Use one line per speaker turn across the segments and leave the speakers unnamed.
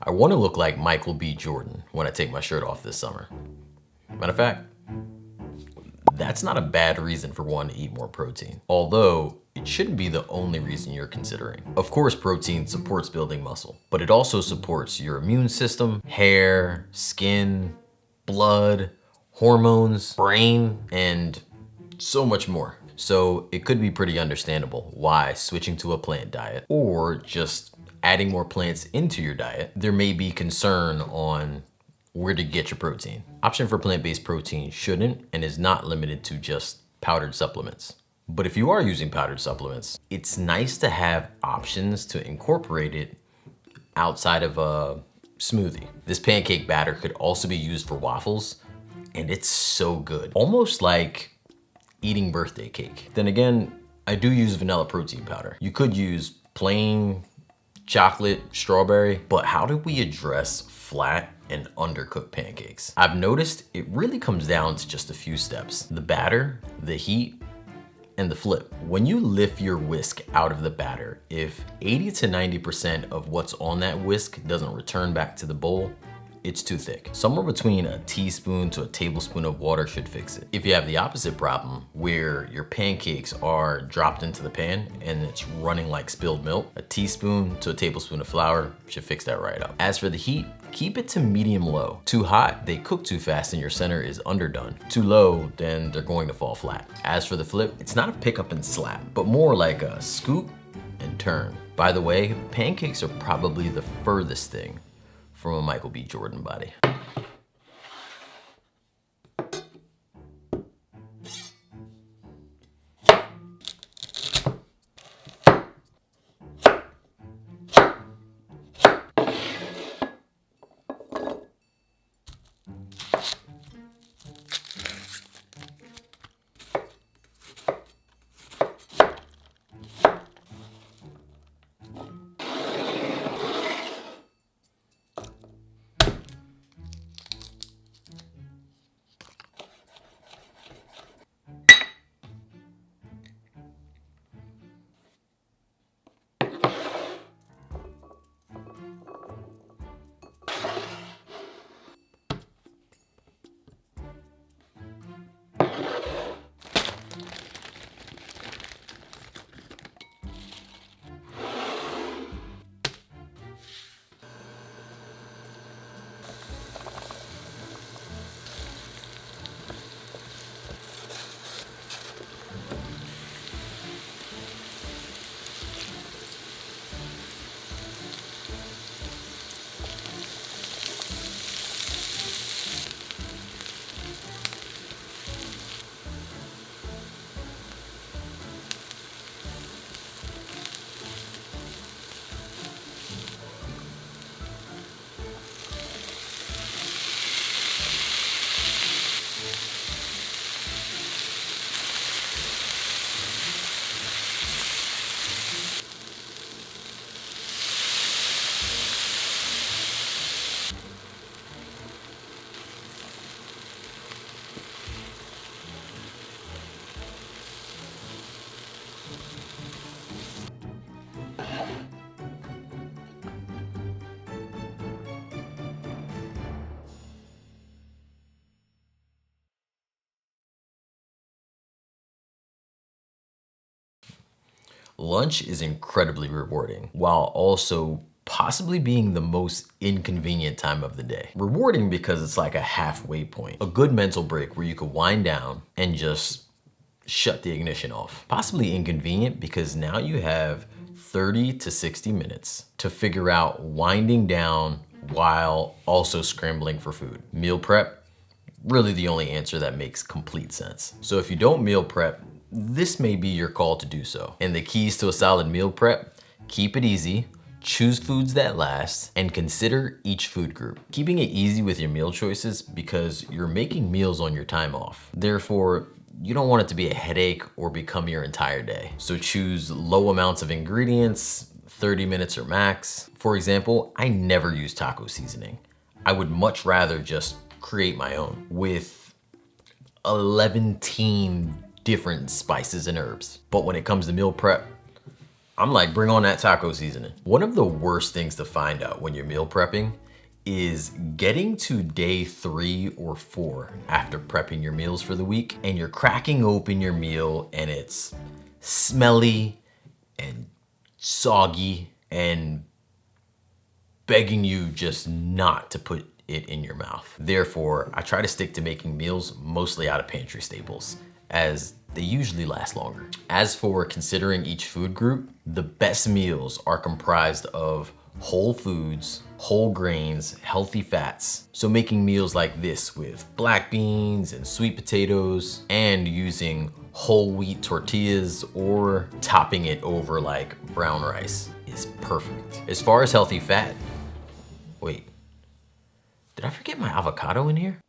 I want to look like Michael B. Jordan when I take my shirt off this summer. Matter of fact, that's not a bad reason for one to eat more protein. Although, it shouldn't be the only reason you're considering. Of course, protein supports building muscle, but it also supports your immune system, hair, skin, blood, hormones, brain, and so much more. So it could be pretty understandable why switching to a plant diet or just adding more plants into your diet, there may be concern on where to get your protein. Option for plant-based protein shouldn't and is not limited to just powdered supplements. But if you are using powdered supplements, it's nice to have options to incorporate it outside of a smoothie. This pancake batter could also be used for waffles, and it's so good. Almost like eating birthday cake. Then again, I do use vanilla protein powder. You could use plain chocolate, strawberry, but how do we address flat and undercooked pancakes? I've noticed it really comes down to just a few steps. The batter, the heat, and the flip. When you lift your whisk out of the batter, if 80 to 90% of what's on that whisk doesn't return back to the bowl, it's too thick. Somewhere between a teaspoon to a tablespoon of water should fix it. If you have the opposite problem, where your pancakes are dropped into the pan and it's running like spilled milk, a teaspoon to a tablespoon of flour should fix that right up. As for the heat, keep it to medium low. Too hot, they cook too fast and your center is underdone. Too low, then they're going to fall flat. As for the flip, it's not a pick up and slap, but more like a scoop and turn. By the way, pancakes are probably the furthest thing from a Michael B. Jordan body. Lunch is incredibly rewarding, while also possibly being the most inconvenient time of the day. Rewarding because it's like a halfway point, a good mental break where you could wind down and just shut the ignition off. Possibly inconvenient because now you have 30 to 60 minutes to figure out winding down while also scrambling for food. Meal prep, really the only answer that makes complete sense. So if you don't meal prep, this may be your call to do so. And the keys to a solid meal prep: keep it easy, choose foods that last, and consider each food group. Keeping it easy with your meal choices because you're making meals on your time off. Therefore, you don't want it to be a headache or become your entire day. So choose low amounts of ingredients, 30 minutes or max. For example, I never use taco seasoning. I would much rather just create my own with 11 different spices and herbs. But when it comes to meal prep, I'm like, bring on that taco seasoning. One of the worst things to find out when you're meal prepping is getting to day 3 or 4 after prepping your meals for the week, and you're cracking open your meal and it's smelly and soggy and begging you just not to put it in your mouth. Therefore, I try to stick to making meals mostly out of pantry staples, as they usually last longer. As for considering each food group, the best meals are comprised of whole foods, whole grains, healthy fats. So making meals like this with black beans and sweet potatoes, and using whole wheat tortillas or topping it over like brown rice is perfect. As far as healthy fat, wait, did I forget my avocado in here?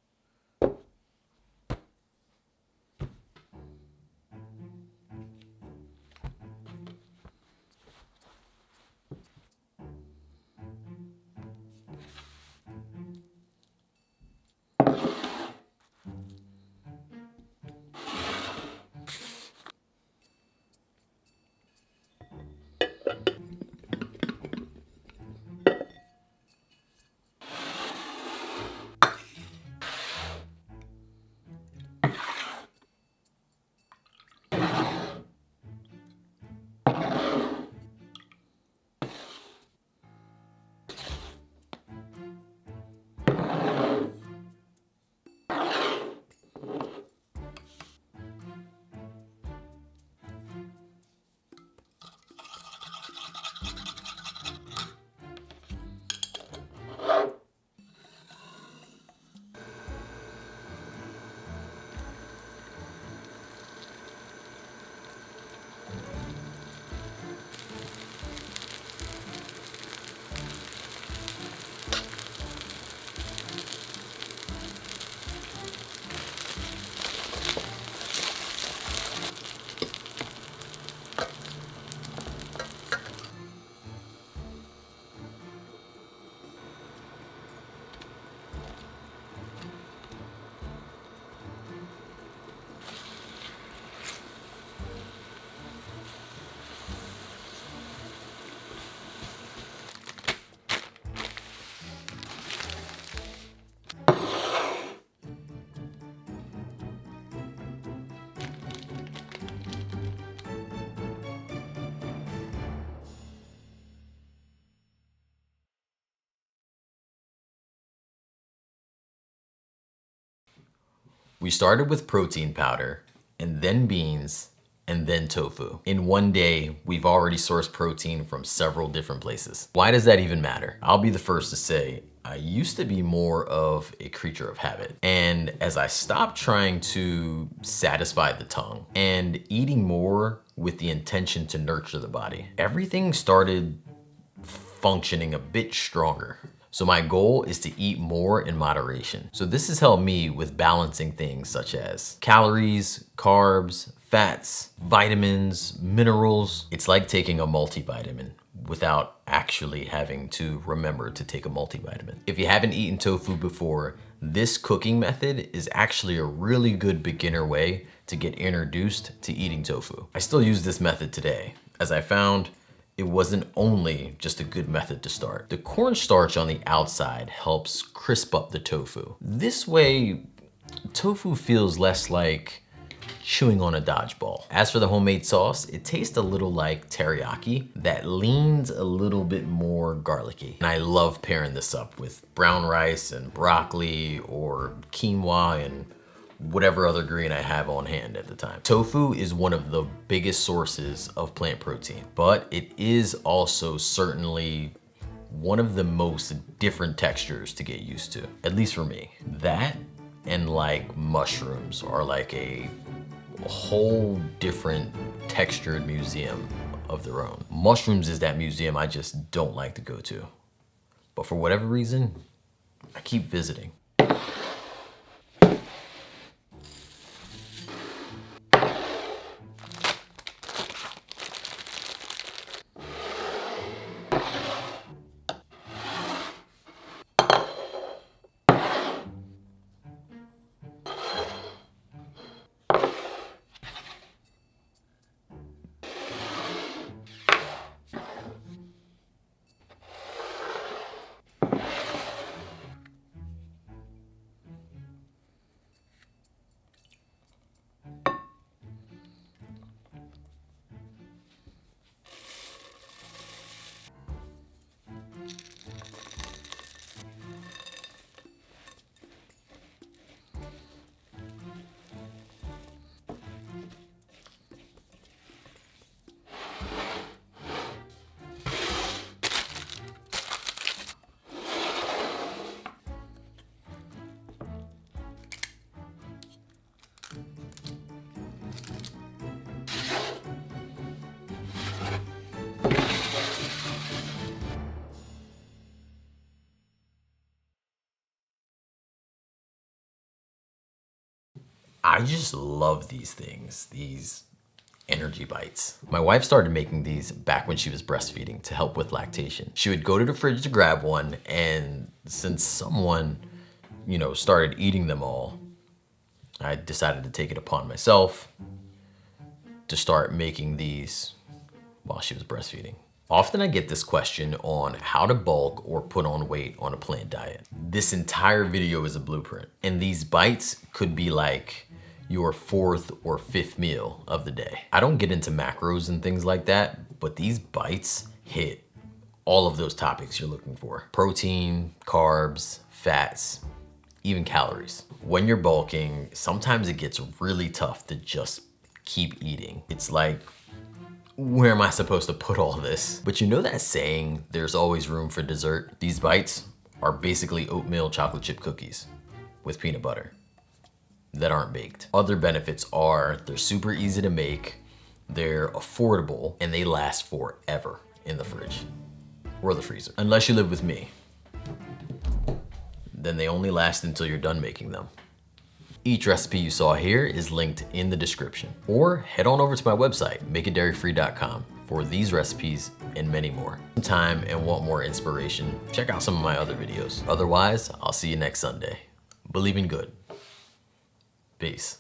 We started with protein powder, and then beans, and then tofu. In one day, we've already sourced protein from several different places. Why does that even matter? I'll be the first to say, I used to be more of a creature of habit. And as I stopped trying to satisfy the tongue and eating more with the intention to nurture the body, everything started functioning a bit stronger. So my goal is to eat more in moderation. So this has helped me with balancing things such as calories, carbs, fats, vitamins, minerals. It's like taking a multivitamin without actually having to remember to take a multivitamin. If you haven't eaten tofu before, this cooking method is actually a really good beginner way to get introduced to eating tofu. I still use this method today, as I found it wasn't only just a good method to start. The cornstarch on the outside helps crisp up the tofu. This way, tofu feels less like chewing on a dodgeball. As for the homemade sauce, it tastes a little like teriyaki that leans a little bit more garlicky. And I love pairing this up with brown rice and broccoli or quinoa and whatever other green I have on hand at the time. Tofu is one of the biggest sources of plant protein, but it is also certainly one of the most different textures to get used to, at least for me. That and like mushrooms are like a whole different textured museum of their own. Mushrooms is that museum I just don't like to go to, but for whatever reason, I keep visiting. I just love these things, these energy bites. My wife started making these back when she was breastfeeding to help with lactation. She would go to the fridge to grab one, and since someone, started eating them all, I decided to take it upon myself to start making these while she was breastfeeding. Often I get this question on how to bulk or put on weight on a plant diet. This entire video is a blueprint, and these bites could be like your 4th or 5th meal of the day. I don't get into macros and things like that, but these bites hit all of those topics you're looking for. Protein, carbs, fats, even calories. When you're bulking, sometimes it gets really tough to just keep eating. It's like, where am I supposed to put all this? But you know that saying, there's always room for dessert? These bites are basically oatmeal chocolate chip cookies with peanut butter that aren't baked. Other benefits are they're super easy to make, they're affordable, and they last forever in the fridge or the freezer. Unless you live with me, then they only last until you're done making them. Each recipe you saw here is linked in the description, or head on over to my website, makeitdairyfree.com, for these recipes and many more. Time and want more inspiration, check out some of my other videos. Otherwise, I'll see you next Sunday. Believe in good. Peace.